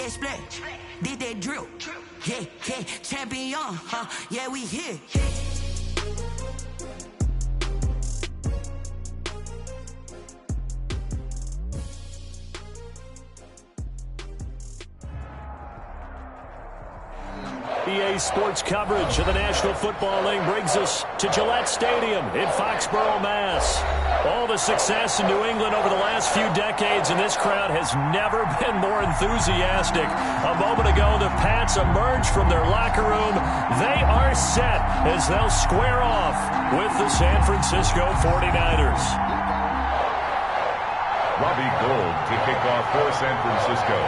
that splat, did that drill. Yeah, yeah, champion, huh? Yeah, we here. EA Sports coverage of the National Football League brings us to Gillette Stadium in Foxborough, Mass. All the success in New England over the last few decades, and this crowd has never been more enthusiastic. A moment ago, the Pats emerged from their locker room. They are set as they'll square off with the San Francisco 49ers. Robbie Gould to kick off for San Francisco.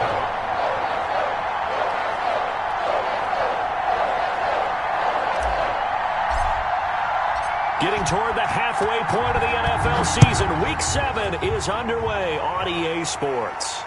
Getting toward the halfway point of the NFL season, Week 7 is underway on EA Sports.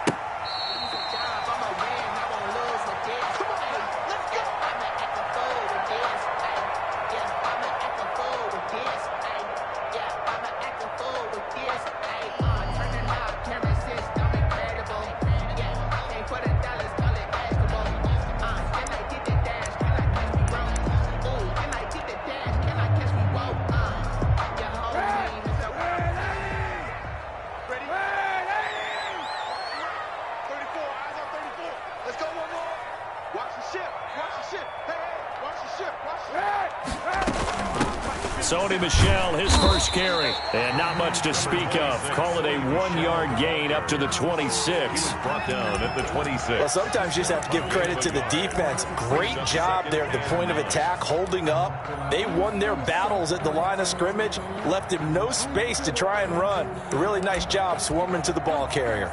Sony Michel, his first carry, and not much to speak of. Call it a 1-yard gain up to the 26. Brought down at the 26. Well, sometimes you just have to give credit to the defense. Great job there at the point of attack, holding up. They won their battles at the line of scrimmage, left him no space to try and run. A really nice job swarming to the ball carrier.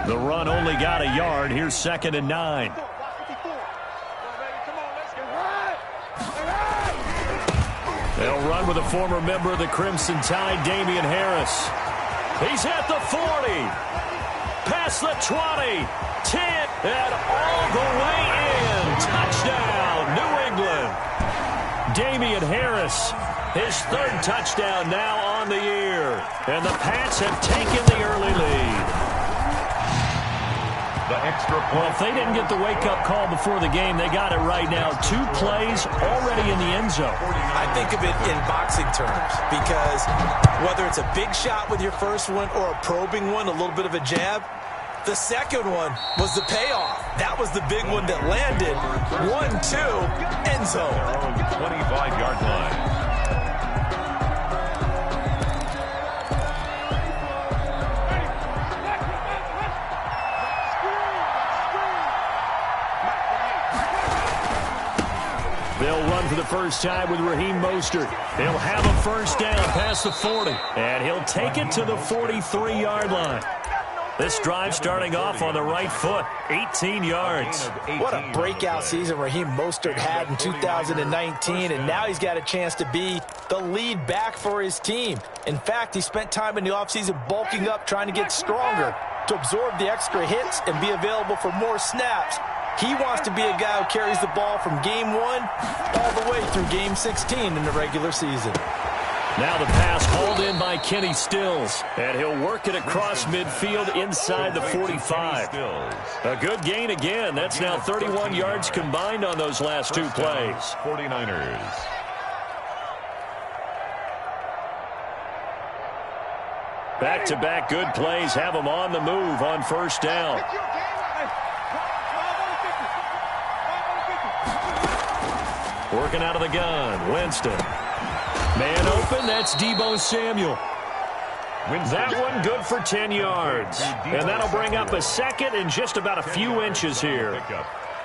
The run only got a yard. Here's 2nd and 9. They'll run with a former member of the Crimson Tide, Damian Harris. He's at the 40. Past the 20. 10. And all the way in. Touchdown, New England. Damian Harris, his 3rd touchdown now on the year. And the Pats have taken the early lead. The extra point. Well, if they didn't get the wake-up call before the game, they got it right now. 2 plays already in the end zone. I think of it in boxing terms because whether it's a big shot with your first one or a probing one, a little bit of a jab, the second one was the payoff. That was the big one that landed. 1-2, end zone. Their own 25-yard line. They'll run for the first time with Raheem Mostert. He'll have a first down past the 40, and he'll take it to the 43-yard line. This drive starting off on the right foot, 18 yards. What a breakout season Raheem Mostert had in 2019, and now he's got a chance to be the lead back for his team. In fact, he spent time in the offseason bulking up, trying to get stronger to absorb the extra hits and be available for more snaps. He wants to be a guy who carries the ball from game 1 all the way through game 16 in the regular season. Now the pass hauled in by Kenny Stills, and he'll work it across midfield inside the 45. A good gain again. That's now 31 yards combined on those last 2 plays. 49ers. Back-to-back good plays have them on the move on first down. Working out of the gun, Winston. Man open, that's Deebo Samuel. That one good for 10 yards. And that'll bring up a second and just about a few inches here.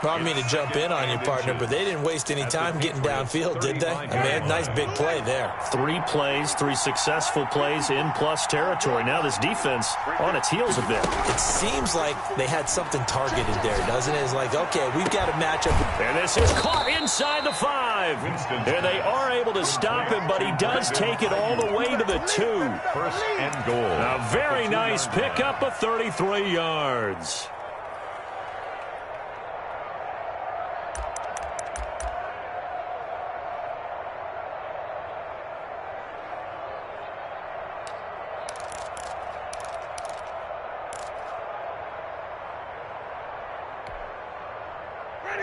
Well, I don't mean to jump in on you, partner, but they didn't waste any time getting downfield, did they? I mean, nice big play there. 3 plays, 3 successful plays in plus territory. Now this defense on its heels a bit. It seems like they had something targeted there, doesn't it? It's like, okay, we've got to match up. And this is caught inside the 5. And they are able to stop him, but he does take it all the way to the 2. First and goal. A very nice pickup of 33 yards.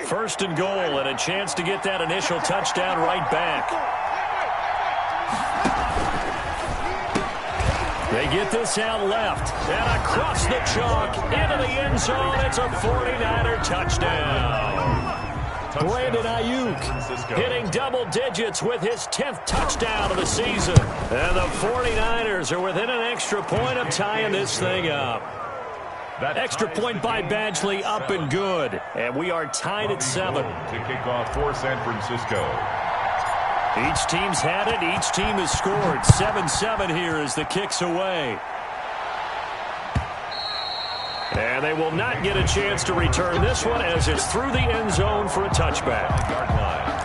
First and goal, and a chance to get that initial touchdown right back. They get this out left, and across the chalk, into the end zone. It's a 49er touchdown. Brandon Ayuk hitting double digits with his 10th touchdown of the season. And the 49ers are within an extra point of tying this thing up. That extra point by Badgley up and good. And we are tied at 7. To kick off for San Francisco. Each team's had it. Each team has scored. 7-7 here as the kick's away. And they will not get a chance to return this one as it's through the end zone for a touchback. Yard line.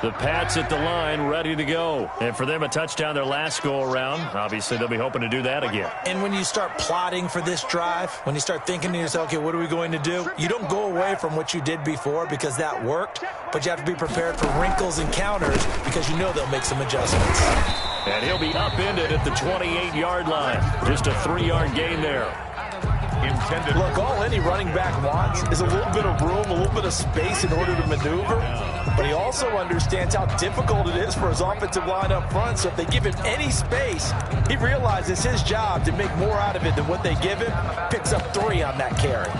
The Pats at the line, ready to go. And for them, a touchdown their last go-around. Obviously, they'll be hoping to do that again. And when you start plotting for this drive, when you start thinking to yourself, okay, what are we going to do? You don't go away from what you did before because that worked, but you have to be prepared for wrinkles and counters because you know they'll make some adjustments. And he'll be upended at the 28-yard line. Just a 3-yard gain there. Intended. Look, all any running back wants is a little bit of room, a little bit of space in order to maneuver. But he also understands how difficult it is for his offensive line up front. So if they give him any space, he realizes his job to make more out of it than what they give him. Picks up 3 on that carry.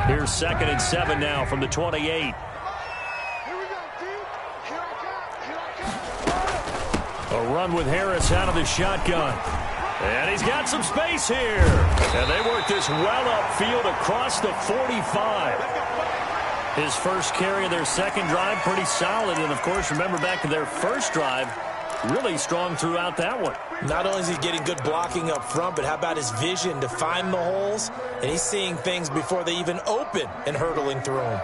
Here's 2nd and 7 now from the 28. A run with Harris out of the shotgun. And he's got some space here. And they work this well upfield across the 45. His first carry of their second drive, pretty solid. And, of course, remember back to their first drive, really strong throughout that one. Not only is he getting good blocking up front, but how about his vision to find the holes? And he's seeing things before they even open and hurtling through them.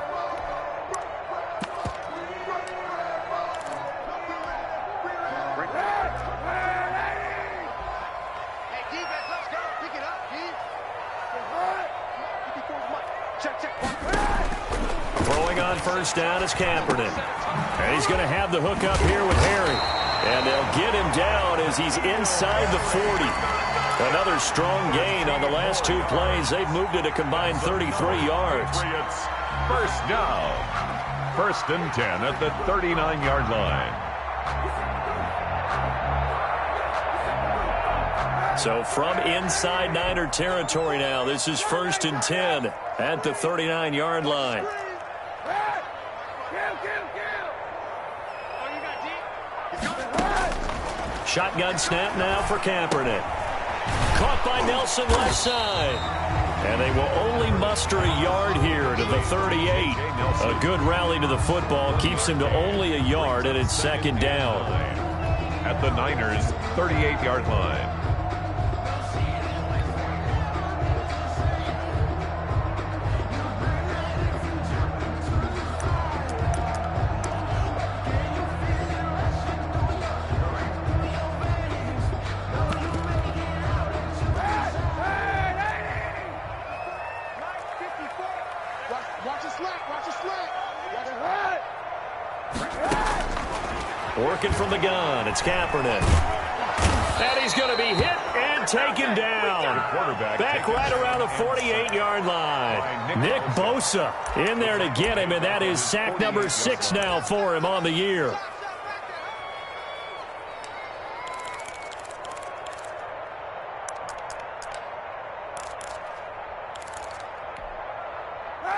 Throwing on first down is Kaepernick. And he's going to have the hook up here with Harry. And they'll get him down as he's inside the 40. Another strong gain on the last 2 plays. They've moved it a combined 33 yards. First down. 1st and 10 at the 39-yard line. So from inside Niner territory now, this is 1st and 10 at the 39-yard line. Shotgun snap now for Kaepernick. Caught by Nelson left side. And they will only muster a yard here to the 38. A good rally to the football keeps him to only a yard, and it's 2nd down. At the Niners' 38-yard line. Working from the gun, it's Kaepernick. And he's going to be hit and taken down. Back right around the 48-yard line. Nick Bosa in there to get him, and that is sack number 6 now for him on the year.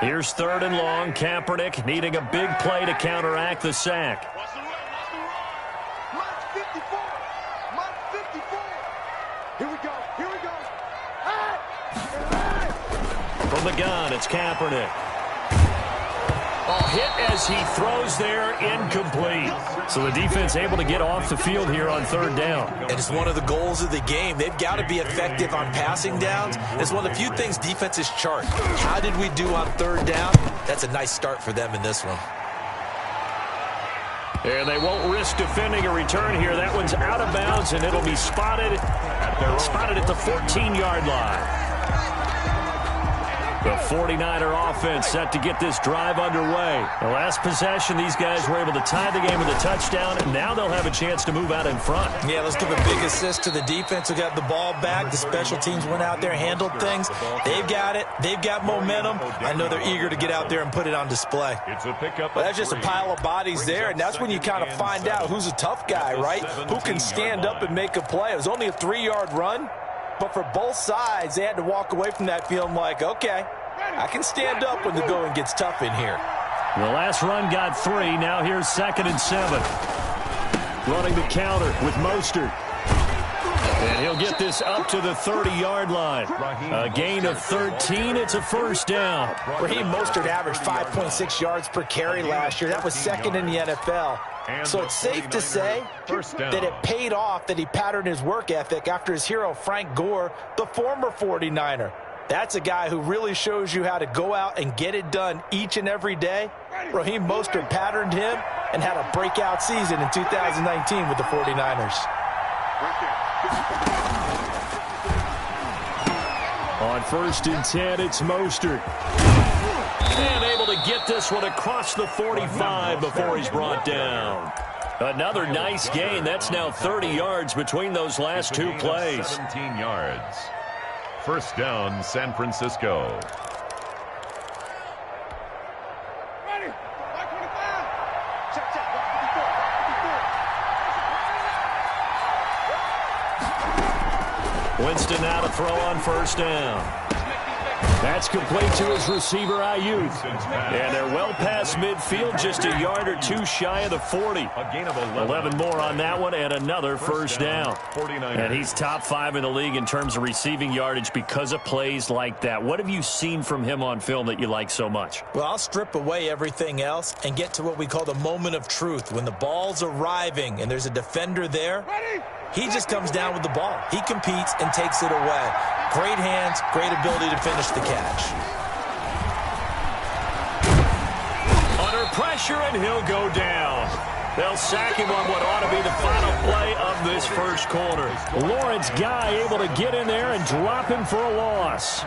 Here's 3rd and long. Kaepernick needing a big play to counteract the sack. From the gun, it's Kaepernick. Oh, hit as he throws there, incomplete. So the defense able to get off the field here on third down. And it's one of the goals of the game. They've got to be effective on passing downs. It's one of the few things defenses chart. How did we do on third down? That's a nice start for them in this one. And they won't risk defending a return here. That one's out of bounds, and it'll be spotted at the 14-yard line. The 49er offense set to get this drive underway. The last possession, these guys were able to tie the game with a touchdown, and now they'll have a chance to move out in front. Yeah, let's give a big assist to the defense who got the ball back. The special teams went out there, handled things. They've got it. They've got momentum. I know they're eager to get out there and put it on display. It's a pickup. But that's just a pile of bodies there, and that's when you kind of find out who's a tough guy, right? Who can stand up and make a play. It was only a 3-yard run. But for both sides, they had to walk away from that feeling like, okay, I can stand up when the going gets tough in here. The last run got 3. Now here's 2nd and 7. Running the counter with Mostert. And he'll get this up to the 30-yard line. A gain of 13. It's a first down. Raheem Mostert averaged 5.6 yards per carry last year. That was 2nd in the NFL. So it's safe to say that it paid off that he patterned his work ethic after his hero, Frank Gore, the former 49er. That's a guy who really shows you how to go out and get it done each and every day. Raheem Mostert patterned him and had a breakout season in 2019 with the 49ers. On 1st and 10, it's Mostert. And able to get this one across the 45 before he's brought down. Another nice gain. That's now 30 yards between those last 2 plays. 17 yards. First down, San Francisco. Winston now to throw on first down. That's complete to his receiver, Ayuk. And they're well past midfield, just a yard or 2 shy of the 40. 11 more on that one, and another first down. And he's top 5 in the league in terms of receiving yardage because of plays like that. What have you seen from him on film that you like so much? Well, I'll strip away everything else and get to what we call the moment of truth. When the ball's arriving and there's a defender there, he just comes down with the ball. He competes and takes it away. Great hands, great ability to finish the catch. Under pressure, and he'll go down. They'll sack him on what ought to be the final play of this first quarter. Lawrence Guy able to get in there and drop him for a loss.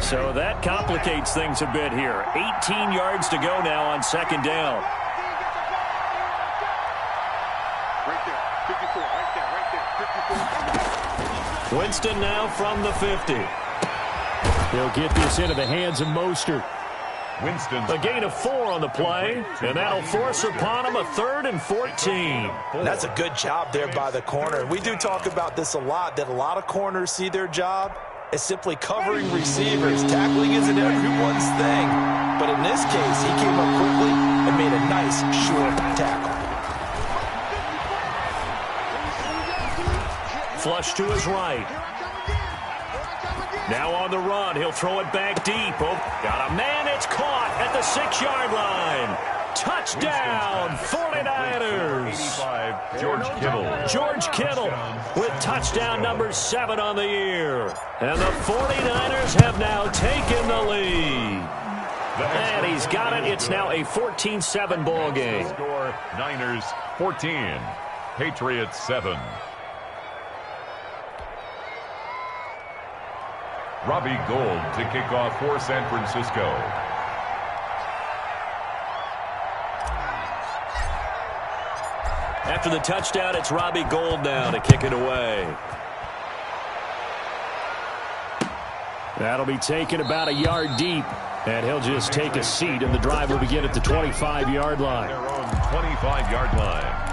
So that complicates things a bit here. 18 yards to go now on 2nd down. Winston now from the 50. He'll get this into the hands of Mostert. Winston. A gain of 4 on the play, and that'll force upon him a 3rd and 14. That's a good job there by the corner. We do talk about this a lot, that a lot of corners see their job as simply covering receivers. Tackling isn't everyone's thing, but in this case, he came up quickly and made a nice short tackle. Flush to his right. Now on the run, he'll throw it back deep. Oh, got a man, it's caught at the 6-yard line. Touchdown, 49ers. George Kittle. George Kittle with touchdown number 7 on the year. And the 49ers have now taken the lead. And he's got it. It's now a 14-7 ball game. Score, Niners 14, Patriots 7. Robbie Gould to kick off for San Francisco. After the touchdown, it's Robbie Gould now to kick it away. That'll be taken about a yard deep, and he'll just take a seat, and the drive will begin at the 25-yard line. Their own 25-yard line.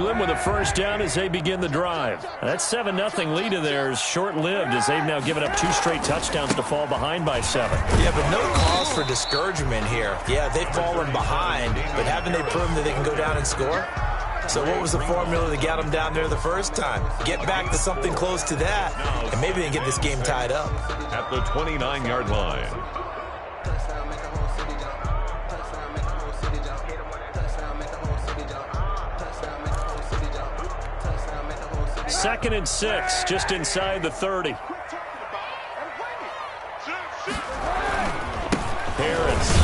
England with a first down as they begin the drive. That 7-0 lead of theirs short-lived as they've now given up 2 straight touchdowns to fall behind by 7. Yeah, but no cause for discouragement here. Yeah, they've fallen behind, but haven't they proven that they can go down and score? So what was the formula that got them down there the first time? Get back to something close to that, and maybe they can get this game tied up. At the 29-yard line. Second and 6, just inside the 30. Harris.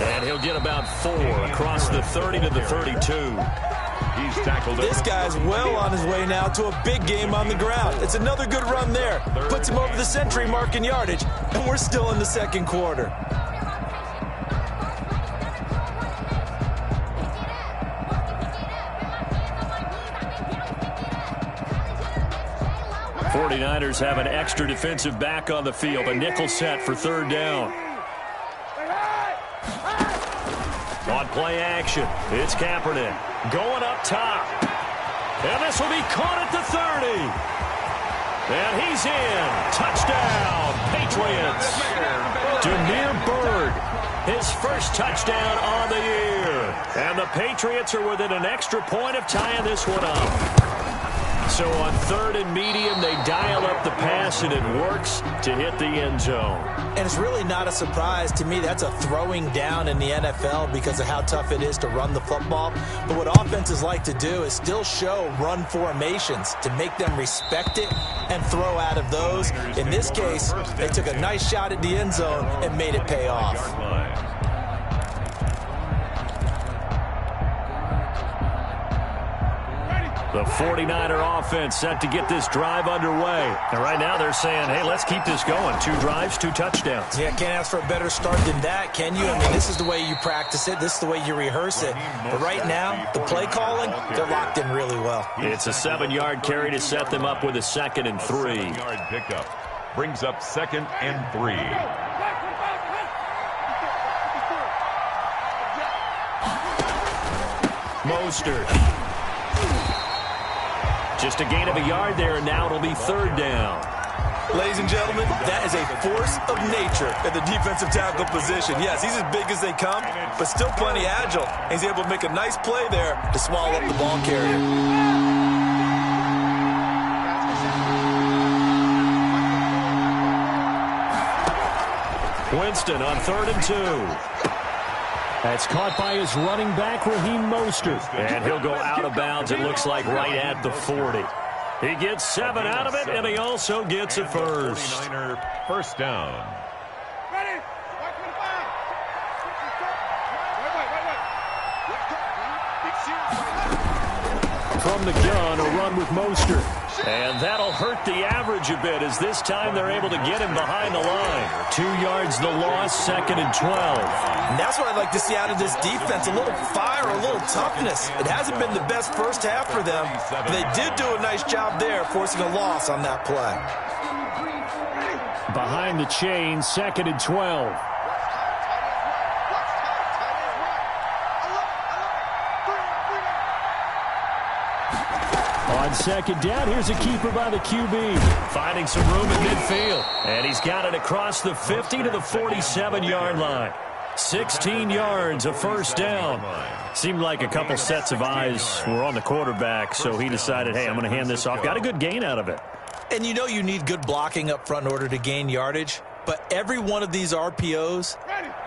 And he'll get about 4 across the 30 to the 32. He's tackled. This guy's well on his way now to a big game on the ground. It's another good run there. Puts him over the century mark in yardage, and we're still in the second quarter. 49ers have an extra defensive back on the field. A nickel set for third down. On play action, it's Kaepernick going up top. And this will be caught at the 30. And he's in. Touchdown, Patriots. Damiere Byrd, his first touchdown on the year. And the Patriots are within an extra point of tying this one up. So on third and medium, they dial up the pass, and it works to hit the end zone. And it's really not a surprise to me. That's a throwing down in the NFL because of how tough it is to run the football. But what offenses like to do is still show run formations to make them respect it and throw out of those. In this case, they took a nice shot at the end zone and made it pay off. The 49er offense set to get this drive underway. And right now they're saying, hey, let's keep this going. 2 drives, 2 touchdowns. Yeah, can't ask for a better start than that, can you? I mean, this is the way you practice it. This is the way you rehearse it. But right now, the play calling, they're locked in really well. It's a 7-yard carry to set them up with a 2nd and 3. 7-yard pickup. Brings up 2nd and 3. Mostert. Just a gain of a yard there, and now it'll be third down. Ladies and gentlemen, that is a force of nature at the defensive tackle position. Yes, he's as big as they come, but still plenty agile. He's able to make a nice play there to swallow up the ball carrier. Winston on 3rd and 2. That's caught by his running back, Raheem Mostert. And he'll go out of bounds, it looks like, right at the 40. He gets 7 out of it, and he also gets a first. 49er first down. From the gun, a run with Mostert. And that'll hurt the average a bit as this time they're able to get him behind the line. 2 yards the loss, 2nd and 12. And that's what I'd like to see out of this defense, a little fire, a little toughness. It hasn't been the best first half for them, but they did do a nice job there forcing a loss on that play. Behind the chain, 2nd and 12. On 2nd down, here's a keeper by the QB. Finding some room in midfield. And he's got it across the 50 to the 47-yard line. 16 yards, a first down. Seemed like a couple sets of eyes were on the quarterback, so he decided, hey, I'm going to hand this off. Got a good gain out of it. And you know you need good blocking up front in order to gain yardage, but every one of these RPOs,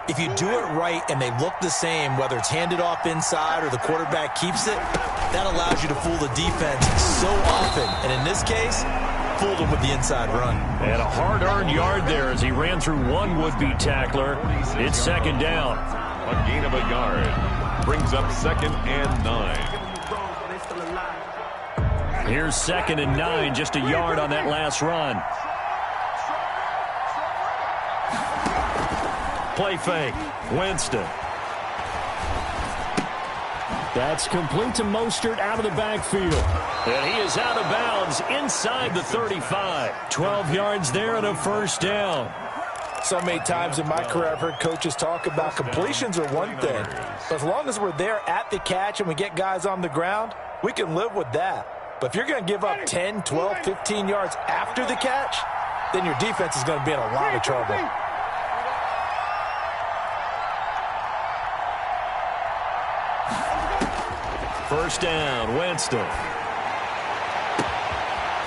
if you do it right and they look the same, whether it's handed off inside or the quarterback keeps it, that allows you to fool the defense so often. And in this case, fooled him with the inside run. And a hard-earned yard there as he ran through one would-be tackler. It's 2nd down. A gain of a yard. Brings up 2nd and 9. Here's 2nd and 9, just a yard on that last run. Play fake. Winston. That's complete to Mostert out of the backfield. And he is out of bounds inside the 35. 12 yards there and a first down. So many times in my career, I've heard coaches talk about completions are one thing. But as long as we're there at the catch and we get guys on the ground, we can live with that. But if you're going to give up 10, 12, 15 yards after the catch, then your defense is going to be in a lot of trouble. First down, Winston.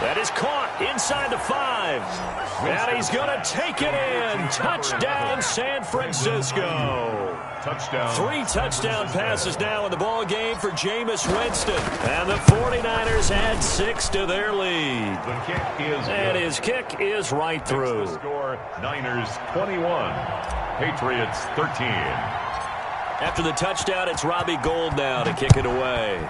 That is caught inside the 5. And he's going to take it in. Touchdown, San Francisco. Touchdown. 3 touchdown passes now in the ball game for Jameis Winston. And the 49ers add 6 to their lead. The kick is And good. his kick is right through. The score, Niners 21, Patriots 13. After the touchdown, it's Robbie Gould now to kick it away.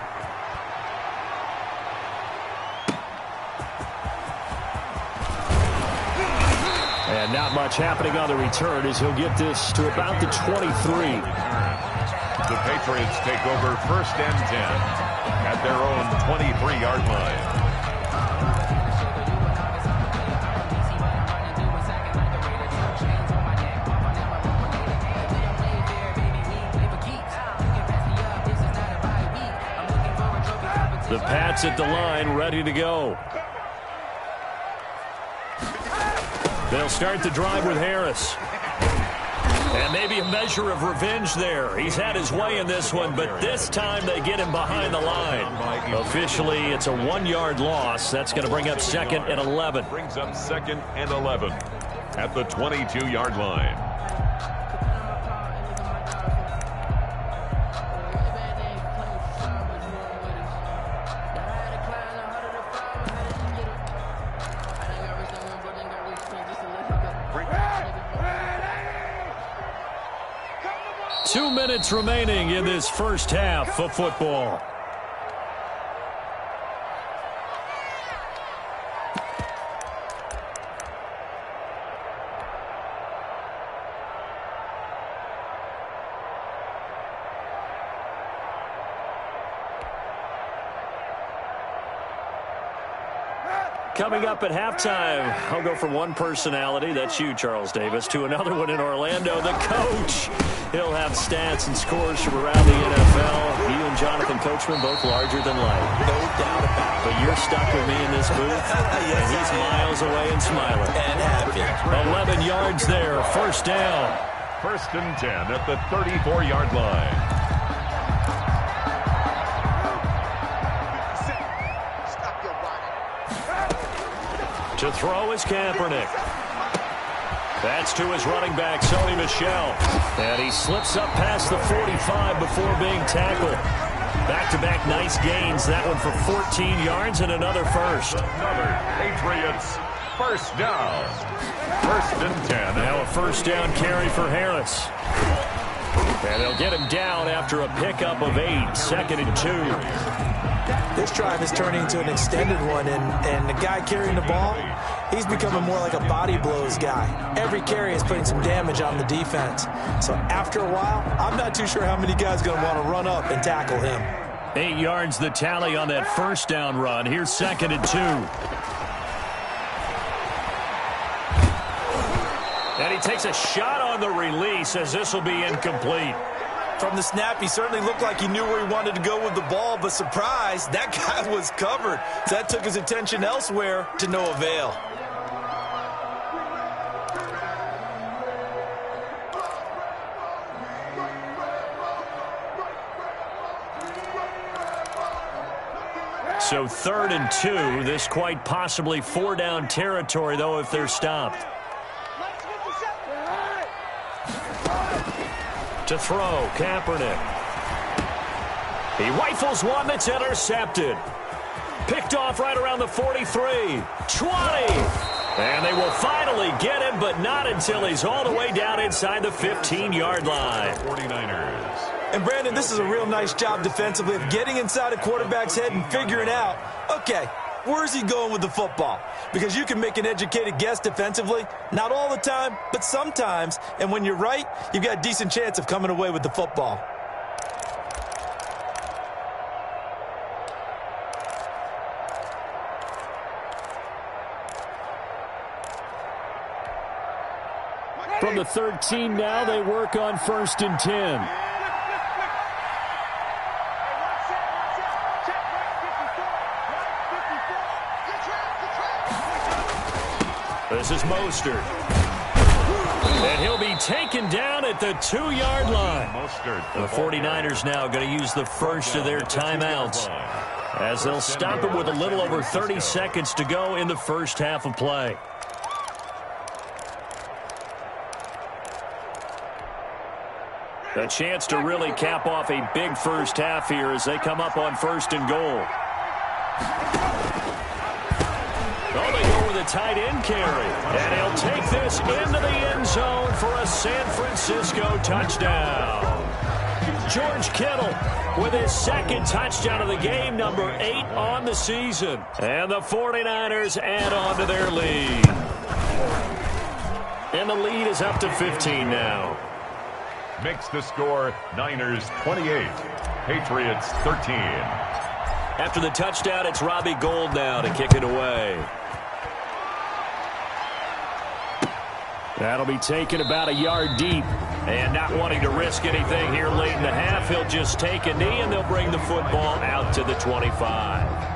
And not much happening on the return as he'll get this to about the 23. The Patriots take over first and 10 at their own 23-yard line. The Pats at the line, ready to go. They'll start the drive with Harris. And maybe a measure of revenge there. He's had his way in this one, but this time they get him behind the line. Officially, it's a 1-yard loss. That's going to bring up second and 11. Brings up second and 11 at the 22-yard line. Two minutes remaining in this first half of football. Coming up at halftime, I'll go from one personality, that's you, Charles Davis, to another one in Orlando, the coach. He'll have stats and scores from around the NFL. You and Jonathan Coachman both larger than life. No doubt about it. But you're stuck with me in this booth, Yes, and he's miles away and smiling. And happy. 11 yards there, first down. First and 10 at the 34-yard line. To throw is Kaepernick. That's to his running back, Sony Michel. And he slips up past the 45 before being tackled. Back-to-back nice gains. That one for 14 yards and another first. Another Patriots first down. First and 10. Now a first down carry for Harris. And they'll get him down after a pickup of 8. Second and 2. This drive is turning into an extended one, and the guy carrying the ball, he's becoming more like a body blows guy. Every carry is putting some damage on the defense. So after a while, I'm not too sure how many guys are going to want to run up and tackle him. 8 yards the tally on that first down run. Here's second and 2. And he takes a shot on the release as this will be incomplete. From the snap, he certainly looked like he knew where he wanted to go with the ball, but surprise, that guy was covered. So that took his attention elsewhere to no avail. So third and 2, this quite possibly 4-down territory, though, if they're stopped. To throw, Kaepernick. He rifles one that's intercepted. Picked off right around the 43. 20. And they will finally get him, but not until he's all the way down inside the 15-yard line. 49ers. And, Brandon, this is a real nice job defensively of getting inside a quarterback's head and figuring out, okay, where's he going with the football? Because you can make an educated guess defensively, not all the time, but sometimes. And when you're right, you've got a decent chance of coming away with the football. From the 13 now, they work on 1st and 10. This is Mostert. And he'll be taken down at the 2-yard line. The 49ers now going to use the first of their timeouts, as they'll stop it with a little over 30 seconds to go in the first half of play. A chance to really cap off a big first half here as they come up on 1st and goal. Oh, they go with a tight end carry. And he'll take this into the end zone for a San Francisco touchdown. George Kittle with his second touchdown of the game, number 8 on the season. And the 49ers add on to their lead. And the lead is up to 15 now. Makes the score Niners 28, Patriots 13. After the touchdown, it's Robbie Gould now to kick it away. That'll be taken about a yard deep. And not wanting to risk anything here late in the half, he'll just take a knee and they'll bring the football out to the 25.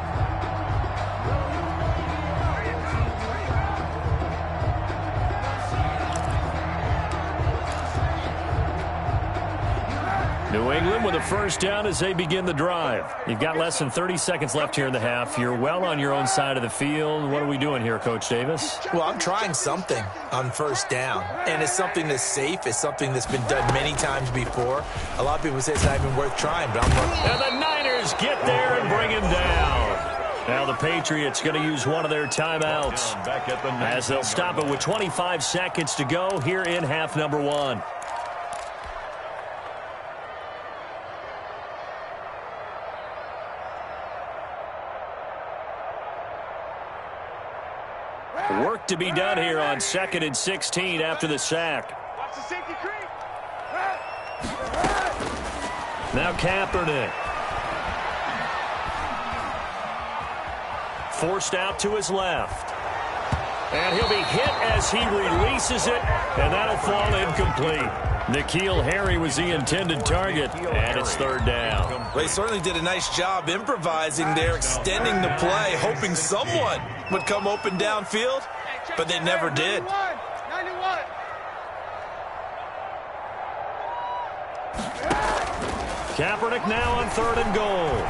New England with a first down as they begin the drive. You've got less than 30 seconds left here in the half. You're well on your own side of the field. What are we doing here, Coach Davis? Well, I'm trying something on first down, and it's something that's safe. It's something that's been done many times before. A lot of people say it's not even worth trying, but I'm worth. And the Niners get there and bring him down. Now the Patriots going to use one of their timeouts as they'll stop it with 25 seconds to go here in half number 1. Work to be done here on 2nd and 16 after the sack. Now Kaepernick. Forced out to his left. And he'll be hit as he releases it, and that'll fall incomplete. N'Keal Harry was the intended target, and it's 3rd down. Well, they certainly did a nice job improvising there, extending the play, hoping someone would come open downfield, but they never did. Kaepernick now on 3rd and goal.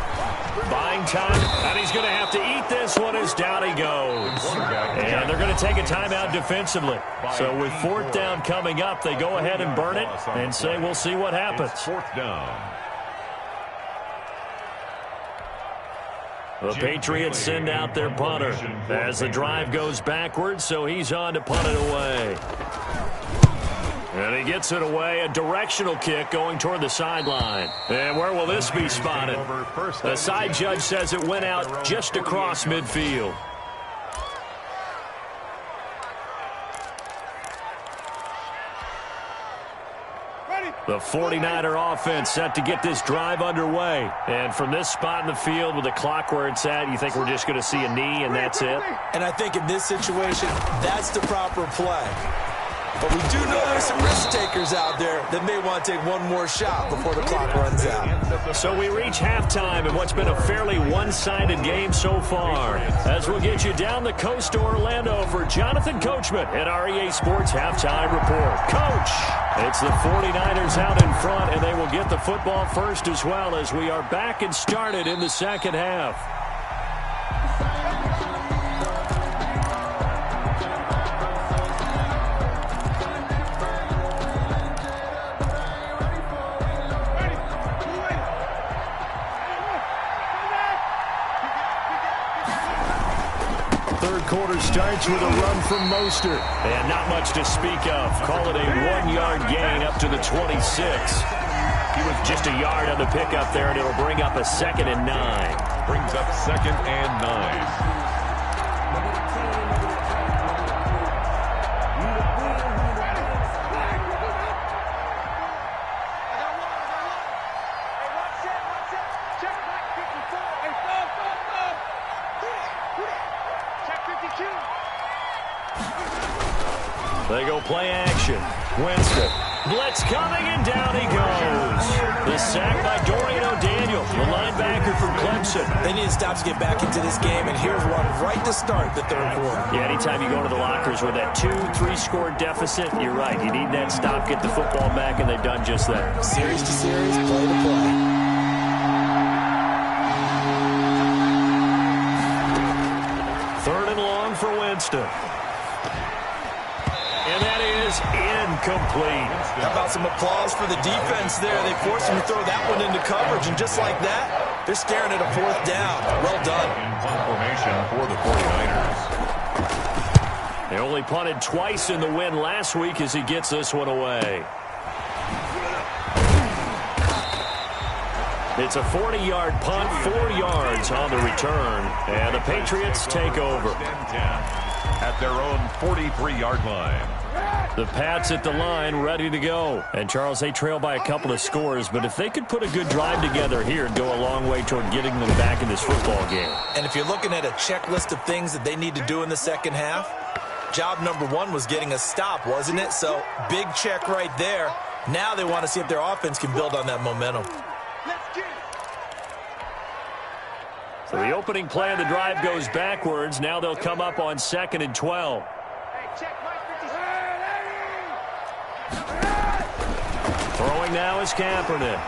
Buying time, and he's going to have to eat this one as down he goes. And they're going to take a timeout defensively. So with 4th down coming up, they go ahead and burn it and say we'll see what happens. 4th down. The Patriots send out their punter as the drive goes backwards, so he's on to punt it away. And he gets it away, a directional kick going toward the sideline. And where will this be spotted? The side judge says it went out just across midfield. The 49er offense set to get this drive underway. And from this spot in the field with the clock where it's at, you think we're just going to see a knee and that's it? And I think in this situation, that's the proper play. But we do know there's some risk takers out there that may want to take one more shot before the clock runs out. So we reach halftime in what's been a fairly one-sided game so far. As we'll get you down the coast to Orlando for Jonathan Coachman at our EA Sports Halftime Report. Coach, it's the 49ers out in front, and they will get the football first as well as we are back and started in the second half. Quarter starts with a run from Mostert. And not much to speak of. Call it a 1-yard gain up to the 26. He was just a yard on the pickup there, and it'll bring up a 2nd and 9. Brings up 2nd and 9. They go play action. Winston. Blitz coming, and down he goes. The sack by Dorian O'Daniel, the linebacker from Clemson. They need to stop to get back into this game, and here's one right to start the third quarter. Yeah, anytime you go to the lockers with that 2-3 score deficit, you're right. You need that stop, get the football back, and they've done just that. Series to series, play to play. Third and long for Winston. And that is incomplete. How about some applause for the defense there? They forced him to throw that one into coverage, and just like that, they're staring at a fourth down. Well done. In punt formation for the 49ers. They only punted twice in the win last week as he gets this one away. It's a 40-yard punt, 4 yards on the return, and the Patriots take over. At their own 43-yard line. The Pats at the line, ready to go. And, Charles, they trail by a couple of scores, but if they could put a good drive together here, it'd go a long way toward getting them back in this football game. And if you're looking at a checklist of things that they need to do in the second half, job number one was getting a stop, wasn't it? So, big check right there. Now they want to see if their offense can build on that momentum. So the opening play of the drive goes backwards. Now they'll come up on 2nd and 12. Throwing now is Kaepernick.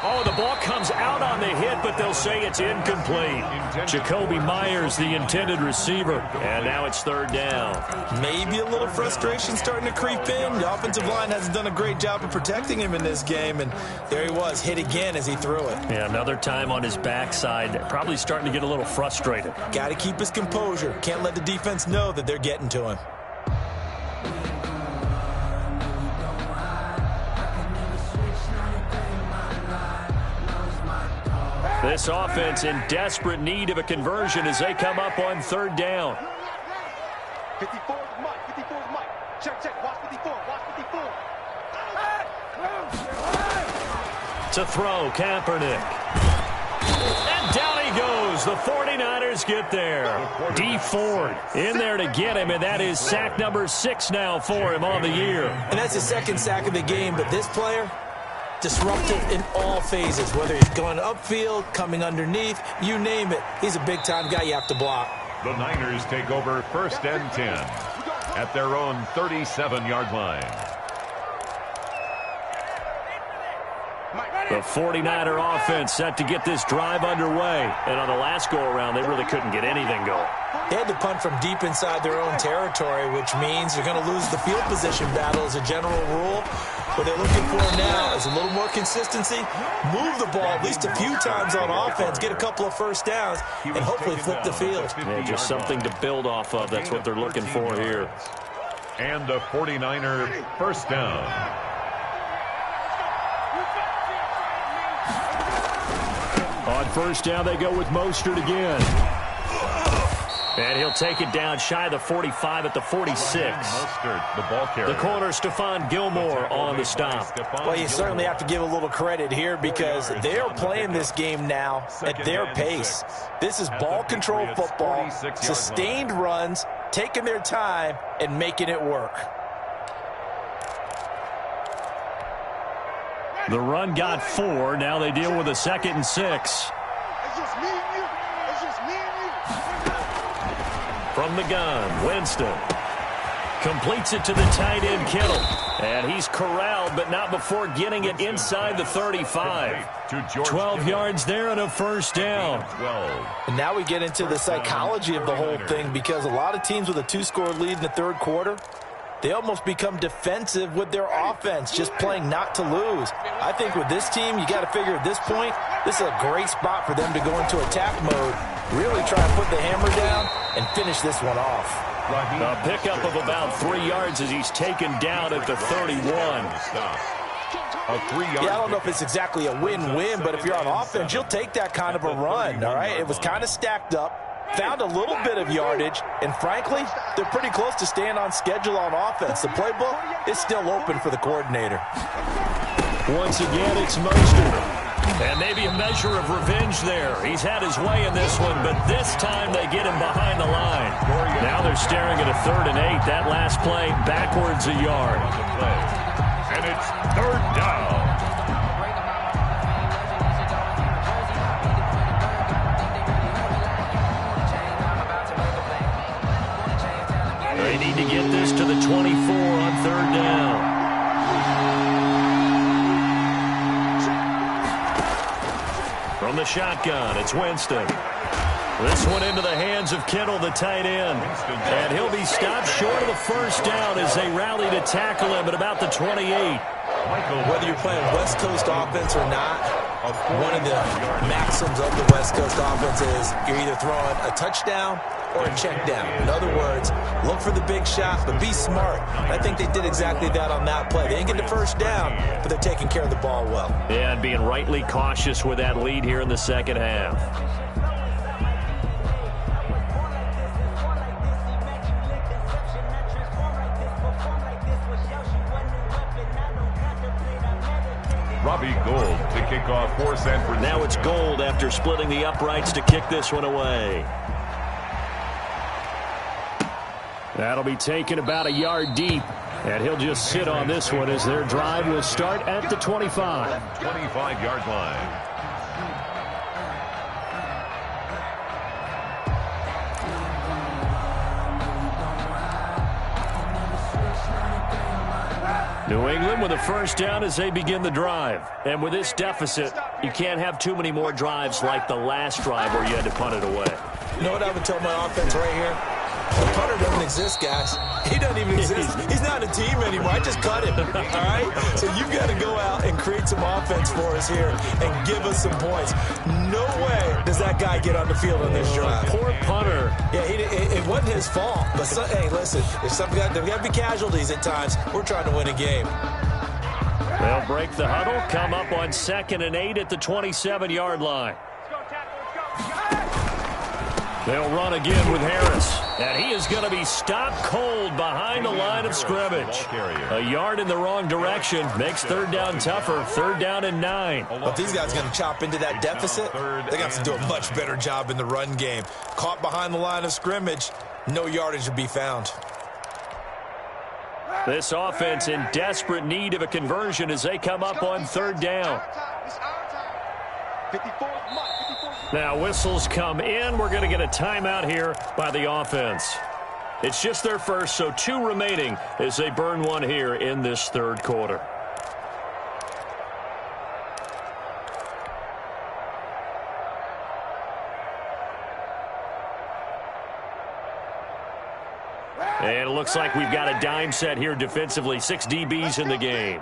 Oh, the ball comes out on the hit, but they'll say it's incomplete. Jacoby Myers, the intended receiver. And now it's 3rd down. Maybe a little frustration starting to creep in. The offensive line hasn't done a great job of protecting him in this game, and there he was, hit again as he threw it. Yeah, another time on his backside. Probably starting to get a little frustrated. Got to keep his composure. Can't let the defense know that they're getting to him. This offense in desperate need of a conversion as they come up on 3rd down. 54 is Mike. 54 is Mike. Check, check. Watch 54. Watch 54. To throw, Kaepernick. And down he goes. The 49ers get there. D. Ford in there to get him, and that is sack number 6 now for him on the year. And that's his 2nd sack of the game, but this player, disruptive in all phases, whether he's going upfield, coming underneath, you name it. He's a big-time guy you have to block. The Niners take over 1st and 10 at their own 37-yard line. The 49er offense set to get this drive underway. And on the last go-around, they really couldn't get anything going. They had to punt from deep inside their own territory, which means they're going to lose the field position battle as a general rule. What they're looking for now is a little more consistency, move the ball at least a few times on offense, get a couple of first downs, and hopefully flip the field. Yeah, just something to build off of. That's what they're looking for here. And a 49er first down. On 1st down, they go with Mostert again. And he'll take it down shy of the 45 at the 46. Mostert, the ball carrier. The corner, Stephon Gilmore on the stop. Well, you certainly have to give a little credit here because they're playing this game now at their pace. This is ball control football, sustained runs, taking their time, and making it work. The run got 4. Now they deal with a 2nd and 6. It's just me and you. It's just me and you. From the gun, Winston completes it to the tight end, Kittle. And he's corralled, but not before getting it inside the 35. 12 yards there and a 1st down. And now we get into the psychology of the whole thing because a lot of teams with a 2-score lead in the 3rd quarter, they almost become defensive with their offense, just playing not to lose. I think with this team, you got to figure at this point, this is a great spot for them to go into attack mode, really try to put the hammer down and finish this one off. A pickup of about 3 yards as he's taken down at the 31. Yeah, I don't know if it's exactly a win-win, but if you're on offense, you'll take that kind of a run, all right? It was kind of stacked up. Found a little bit of yardage, and frankly, they're pretty close to staying on schedule on offense. The playbook is still open for the coordinator. Once again, it's Mostert. And maybe a measure of revenge there. He's had his way in this one, but this time they get him behind the line. Now they're staring at a 3rd and 8. That last play backwards a yard. And it's 3rd down. They need to get this to the 24 on 3rd down. From the shotgun, it's Winston. This one into the hands of Kittle, the tight end. And he'll be stopped short of the 1st down as they rally to tackle him at about the 28. Whether you're playing West Coast offense or not, one of the maxims of the West Coast offense is you're either throwing a touchdown or a check down. In other words, look for the big shot, but be smart. And I think they did exactly that on that play. They didn't get the 1st down, but they're taking care of the ball well. Yeah, and being rightly cautious with that lead here in the 2nd half. Robbie Gould to kick off for San Francisco. Now it's Gould after splitting the uprights to kick this one away. That'll be taken about a yard deep, and he'll just sit on this one as their drive will start at the 25. 25-yard line. New England with a 1st down as they begin the drive. And with this deficit, you can't have too many more drives like the last drive where you had to punt it away. You know what I would tell my offense right here? The punter doesn't exist, guys. He doesn't even exist. He's not a team anymore. I just cut him. All right? So you've got to go out and create some offense for us here and give us some points. No way does that guy get on the field on this drive. Poor punter. Yeah, it wasn't his fault. But, hey, listen, there's got to be casualties at times. We're trying to win a game. They'll break the huddle, come up on 2nd and 8 at the 27-yard line. They'll run again with Harris. And he is going to be stopped cold behind the line of scrimmage. A yard in the wrong direction makes 3rd down tougher. 3rd down and 9. But these guys are going to chop into that deficit. They got to do a much better job in the run game. Caught behind the line of scrimmage, no yardage to be found. This offense in desperate need of a conversion as they come up on 3rd down. Now whistles come in. We're going to get a timeout here by the offense. It's just their first, so 2 remaining as they burn one here in this 3rd quarter. And it looks like we've got a dime set here defensively. 6 DBs in the game.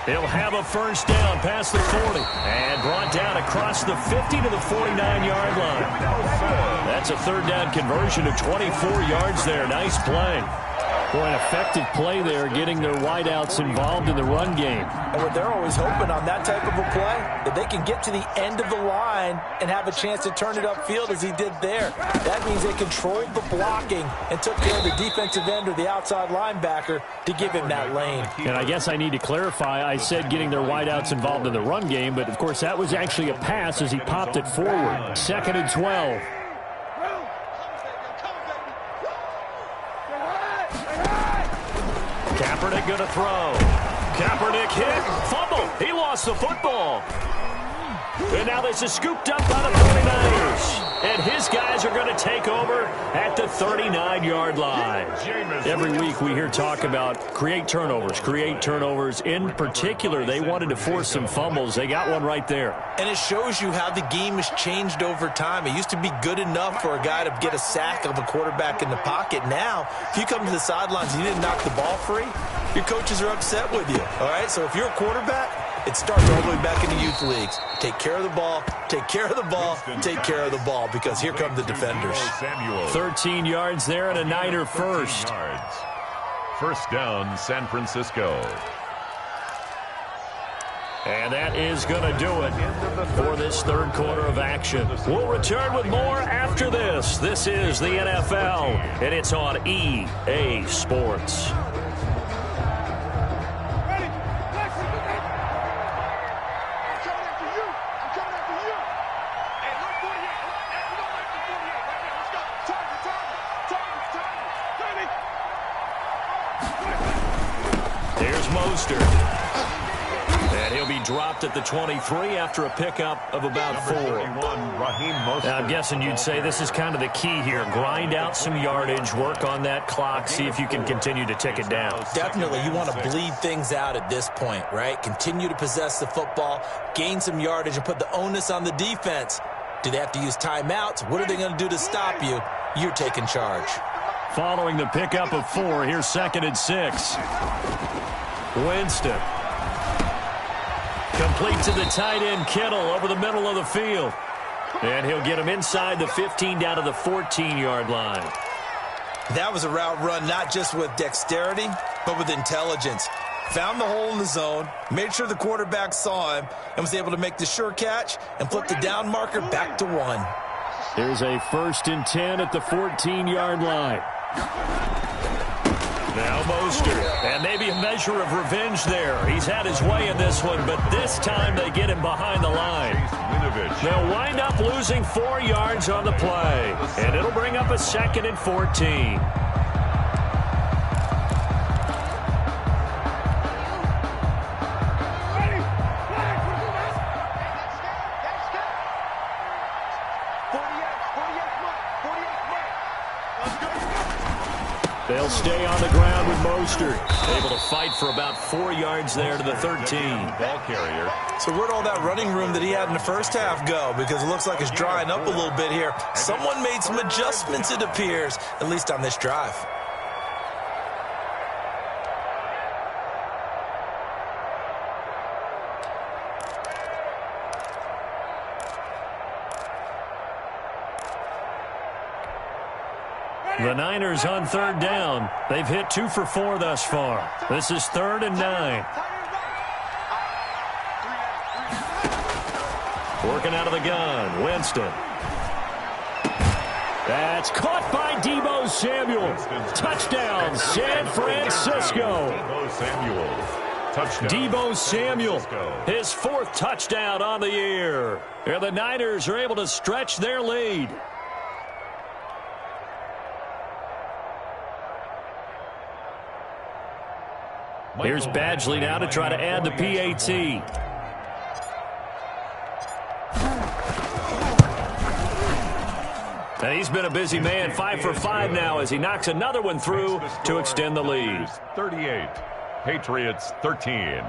He'll have a 1st down past the 40 and brought down across the 50 to the 49-yard line. That's a 3rd down conversion of 24 yards there. Nice play. Boy, an effective play there, getting their wideouts involved in the run game. And what they're always hoping on that type of a play, that they can get to the end of the line and have a chance to turn it upfield as he did there. That means they controlled the blocking and took care of the defensive end or the outside linebacker to give him that lane. And I guess I need to clarify, I said getting their wideouts involved in the run game, but of course that was actually a pass as he popped it forward. 2nd and 12. Kaepernick going to throw. Kaepernick hit. Fumble. He lost the football. And now this is scooped up by the 49ers. And his guys are going to take over at the 39-yard line. Every week we hear talk about create turnovers. In particular, they wanted to force some fumbles. They got one right there. And it shows you how the game has changed over time. It used to be good enough for a guy to get a sack of a quarterback in the pocket. Now, if you come to the sidelines and you didn't knock the ball free, your coaches are upset with you. All right, so if you're a quarterback, it starts all the way back in the youth leagues. Take care of the ball, take care of the ball, take care of the ball, because here come the defenders. 13 yards there and a Niner first. 1st down, San Francisco. And that is going to do it for this 3rd quarter of action. We'll return with more after this. This is the NFL, and it's on EA Sports. Mostert. And he'll be dropped at the 23 after a pickup of about 4. Now, I'm guessing you'd say this is kind of the key here. Grind out some yardage, work on that clock, see if you can continue to tick it down. Definitely, you want to bleed things out at this point, right? Continue to possess the football, gain some yardage, and put the onus on the defense. Do they have to use timeouts? What are they going to do to stop you? You're taking charge. Following the pickup of 4, here's 2nd and 6. Winston. Complete to the tight end, Kittle, over the middle of the field. And he'll get him inside the 15 down to the 14-yard line. That was a route run not just with dexterity, but with intelligence. Found the hole in the zone, made sure the quarterback saw him, and was able to make the sure catch and flip the down marker back to 1. Here's a 1st and 10 at the 14-yard line. Now Mostert, and maybe a measure of revenge there. He's had his way in this one, but this time they get him behind the line. They'll wind up losing 4 yards on the play, and it'll bring up a 2nd and 14. They'll stay on the ground with Mostert. Able to fight for about 4 yards there to the 13. Ball carrier. So where'd all that running room that he had in the first half go? Because it looks like it's drying up a little bit here. Someone made some adjustments, it appears, at least on this drive. The Niners on 3rd down. They've hit 2 for 4 thus far. This is 3rd and 9. Working out of the gun, Winston. That's caught by Deebo Samuel. Touchdown, San Francisco. Deebo Samuel, his 4th touchdown on the year. And the Niners are able to stretch their lead. Here's Badgley now to try to add the PAT. And he's been a busy man, 5 for 5 now as he knocks another one through to extend the lead. 38, Patriots 13.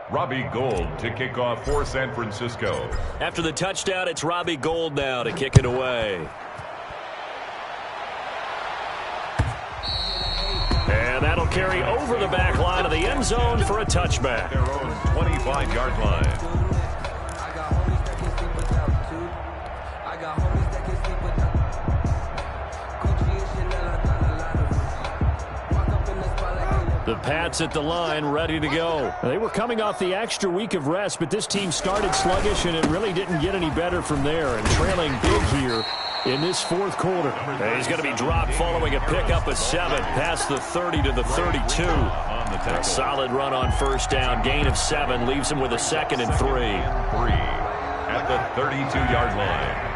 Robbie Gould to kick off for San Francisco. After the touchdown, it's Robbie Gould now to kick it away. And that'll carry over the back line of the end zone for a touchback. Their own 25-yard line. The Pats at the line, ready to go. They were coming off the extra week of rest, but this team started sluggish, and it really didn't get any better from there. And trailing big here in this 4th quarter. And he's going to be dropped following a pickup of 7, past the 30 to the 32. A solid run on 1st down, gain of 7, leaves him with a 2nd and 3. 3 at the 32-yard line.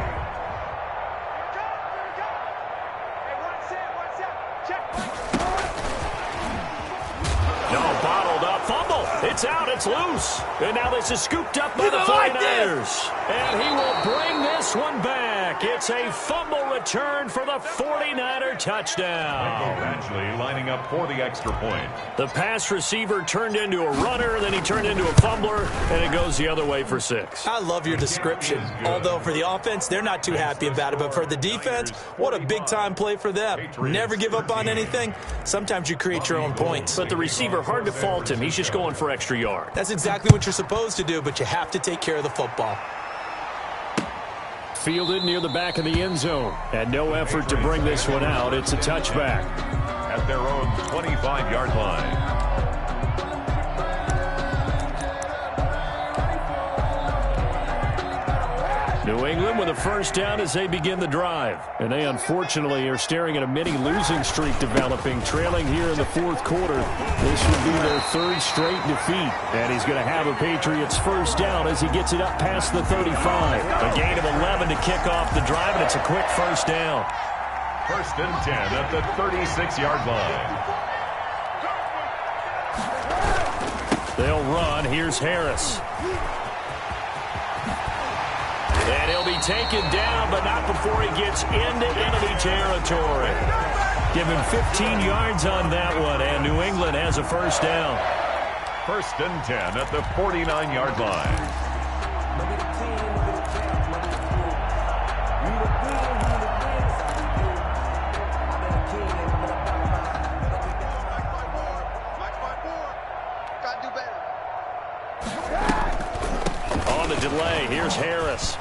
It's out, it's loose. And now this is scooped up by the 49ers. And he will bring this one back. It's a fumble return for the 49er touchdown. Badgley lining up for the extra point. The pass receiver turned into a runner, then he turned into a fumbler, and it goes the other way for 6. I love your description. Although for the offense, they're not too happy about it. But for the defense, what a big-time play for them. Never give up on anything. Sometimes you create your own points. But the receiver, hard to fault him. He's just going for extra yard. That's exactly what you're supposed to do, but you have to take care of the football. Fielded near the back of the end zone. And no effort to bring this one out. It's a touchback. At their own 25-yard line. New England with a first down as they begin the drive. And they unfortunately are staring at a mini losing streak developing, trailing here in the fourth quarter. This would be their third straight defeat. And he's going to have a Patriots first down as he gets it up past the 35. A gain of 11 to kick off the drive, and it's a quick first down. First and 10 at the 36-yard line. They'll run. Here's Harris. And he'll be taken down, but not before he gets into enemy territory. Give him 15 yards on that one, and New England has a first down. First and 10 at the 49-yard line. Delay. Here's Harris.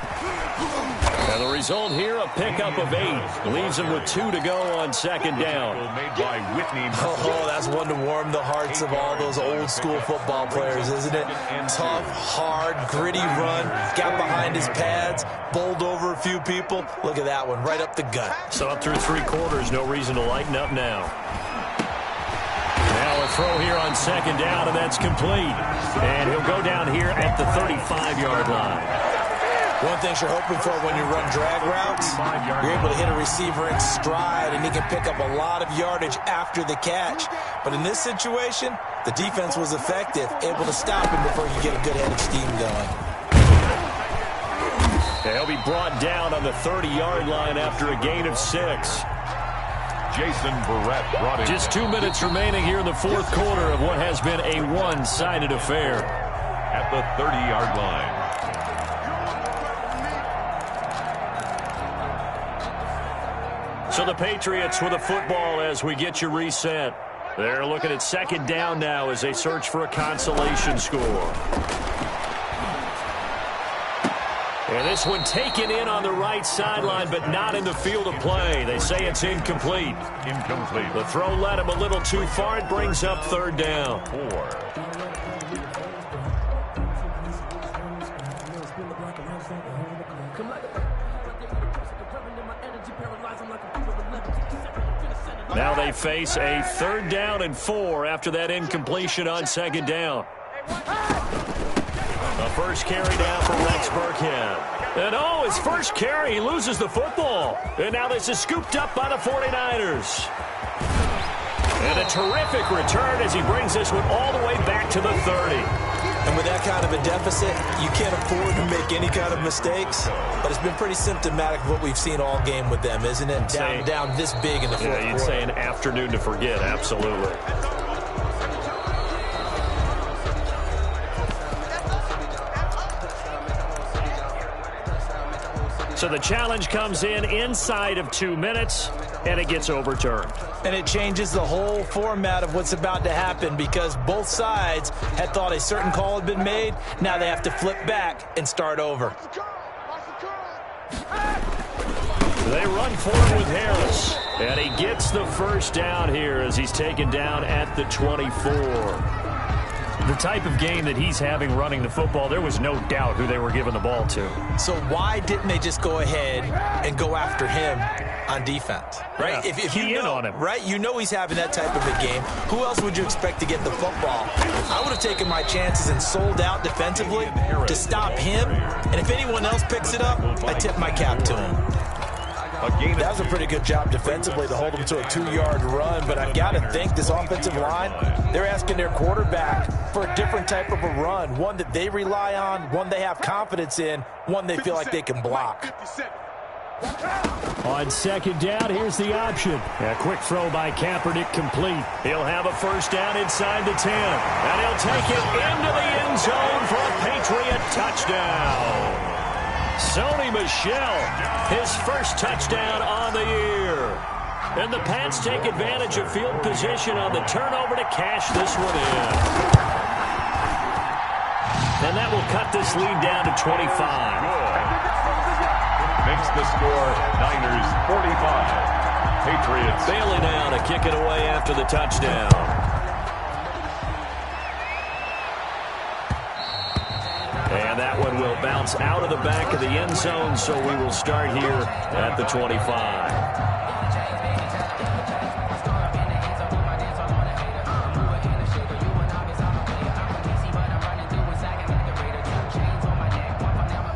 And the result here, a pickup of 8. Leaves him with 2 to go on second down. Made by Whitney. Oh, that's one to warm the hearts of all those old school football players, isn't it? Tough, hard, gritty run. Got behind his pads, bowled over a few people. Look at that one, right up the gut. So up through 3 quarters, no reason to lighten up now. Now a throw here on second down, and that's complete. And he'll go down here at the 35-yard line. One thing you're hoping for when you run drag routes, you're able to hit a receiver in stride, and he can pick up a lot of yardage after the catch. But in this situation, the defense was effective, able to stop him before you get a good head of steam going. And he'll be brought down on the 30-yard line after a gain of 6. Jason Barrett brought in. Just 2 minutes remaining here in the fourth quarter of what has been a one-sided affair. At the 30-yard line. So the Patriots with a football as we get you reset. They're looking at second down now as they search for a consolation score. And this one taken in on the right sideline, but not in the field of play. They say it's incomplete. Incomplete. The throw led him a little too far. It brings up third down. 4. Now they face a 3rd down and 4 after that incompletion on second down. The first carry down for Rex Burkhead. And oh, his first carry, he loses the football. And now this is scooped up by the 49ers. And a terrific return as he brings this one all the way back to the 30. And with that kind of a deficit, you can't afford to make any kind of mistakes. But it's been pretty symptomatic of what we've seen all game with them, isn't it? Down this big in the fourth quarter. You'd say an afternoon to forget, absolutely. So the challenge comes in inside of 2 minutes, and it gets overturned. And it changes the whole format of what's about to happen because both sides had thought a certain call had been made. Now they have to flip back and start over. They run forward with Harris, and he gets the first down here as he's taken down at the 24. The type of game that he's having running the football, there was no doubt who they were giving the ball to. So why didn't they just go ahead and go after him on defense? Right? Yeah, if you know, on him. Right? You know he's having that type of a game. Who else would you expect to get the football? I would have taken my chances and sold out defensively to stop him. And if anyone else picks it up, I tip my cap to him. That was a pretty good job defensively to hold him to a 2-yard run, but I've got to think this offensive line, they're asking their quarterback for a different type of a run, one that they rely on, one they have confidence in, one they feel like they can block. On second down, here's the option. A quick throw by Kaepernick complete. He'll have a first down inside the 10, and he'll take it into the end zone for a Patriot touchdown. Sony Michel, his first touchdown on the year. And the Pats take advantage of field position on the turnover to cash this one in. And that will cut this lead down to 25. Makes the score Niners 45. Patriots. Bailey now to kick it away after the touchdown. And And that one will bounce out of the back of the end zone, so we will start here at the 25.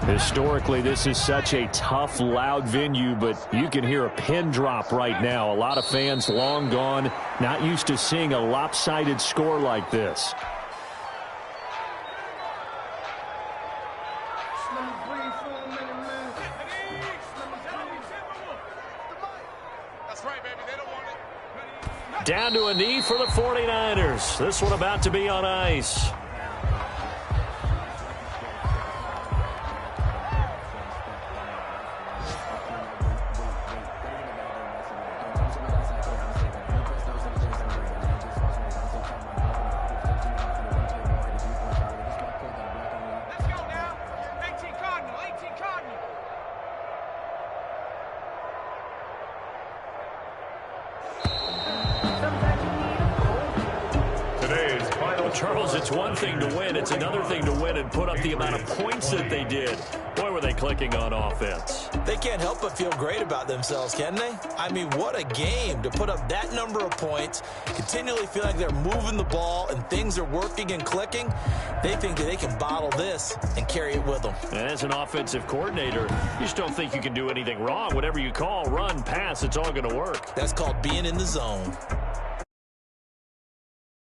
Historically, this is such a tough, loud venue, but you can hear a pin drop right now. A lot of fans long gone, not used to seeing a lopsided score like this. Down to a knee for the 49ers. This one about to be on ice. Charles, it's one thing to win. It's another thing to win and put up the amount of points that they did. Boy, were they clicking on offense. They can't help but feel great about themselves, can they? I mean, what a game to put up that number of points, continually feel like they're moving the ball and things are working and clicking. They think that they can bottle this and carry it with them. And as an offensive coordinator, you just don't think you can do anything wrong. Whatever you call, run, pass, it's all going to work. That's called being in the zone.